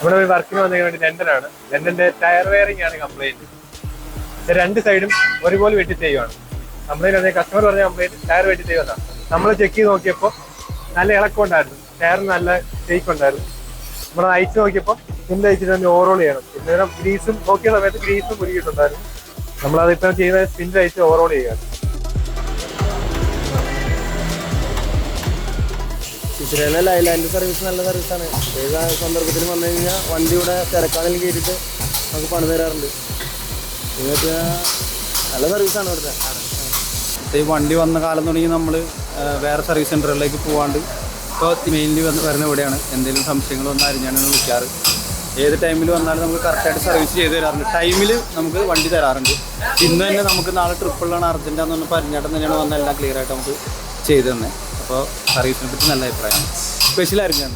നമ്മുടെ ഒരു വർക്കിന് വന്നതിന് വേണ്ടി ലണ്ടനാണ്. ലണ്ടന്റെ ടയർ വെയറിംഗ് ആണ് കംപ്ലൈന്റ്. രണ്ട് സൈഡും ഒരുപോലെ വെട്ടി ചെയ്യുവാണ്. കംപ്ലൈന്റ് വന്ന കസ്റ്റമർ പറഞ്ഞ കംപ്ലൈന്റ് ടയർ വെട്ടി ചെയ്യുന്നതാണ്. നമ്മൾ ചെക്ക് ചെയ്ത് നോക്കിയപ്പോൾ നല്ല ഇളക്കം ഉണ്ടായിരുന്നു, ടയർ നല്ല ഷേക്ക് ഉണ്ടായിരുന്നു. നമ്മൾ അയച്ചു നോക്കിയപ്പോൾ സ്പിൻ അയച്ചിട്ട് തന്നെ ഓവറോൾ ചെയ്യണം. പിന്നെ ഗ്രീസും നോക്കിയ സമയത്ത് ഗ്രീസും മുരുകിയിട്ടുണ്ടായിരുന്നു. നമ്മളതിപ്പം ചെയ്യുന്നത് സ്പിൻ അയച്ച് ഓവറോൾ ചെയ്യുകയാണ്. ഇസ്രയേലിലെ ലൈലാൻഡ് സർവീസ് നല്ല സർവീസാണ്. ഏത് സന്ദർഭത്തിൽ വന്നു കഴിഞ്ഞാൽ വണ്ടിയുടെ തിരക്കാനിൽ കയറിയിട്ട് നമുക്ക് പണി തരാറുണ്ട്. ഇതൊക്കെ നല്ല സർവീസാണ് ഇവിടുത്തെ. ഈ വണ്ടി വന്ന കാലം തുടങ്ങി നമ്മൾ വേറെ സർവീസ് സെൻ്ററുകളിലേക്ക് പോകാണ്ട് ഇപ്പോൾ മെയിൻലി വരുന്ന ഇവിടെയാണ്. എന്തെങ്കിലും സംശയങ്ങൾ വന്നാൽ ഞാനാണ് വിളിക്കാറ്. ഏത് ടൈമിൽ വന്നാലും നമുക്ക് കറക്റ്റായിട്ട് സർവീസ് ചെയ്ത് തരാറുണ്ട്. ടൈമിൽ നമുക്ക് വണ്ടി തരാറുണ്ട്. ഇന്ന് തന്നെ നമുക്ക് നാളെ ട്രിപ്പിളാണ് അർജൻറ്റാന്ന് പറഞ്ഞപ്പോൾ അരിഞ്ഞാട്ടം തന്നെയാണ് വന്നെല്ലാം ക്ലിയർ ആയിട്ട് നമുക്ക് ചെയ്തു തന്നെ. അപ്പോൾ സർവീസിനെ പറ്റി നല്ല അഭിപ്രായമാണ്. സ്പെഷ്യലായിരുന്നു ഞാൻ.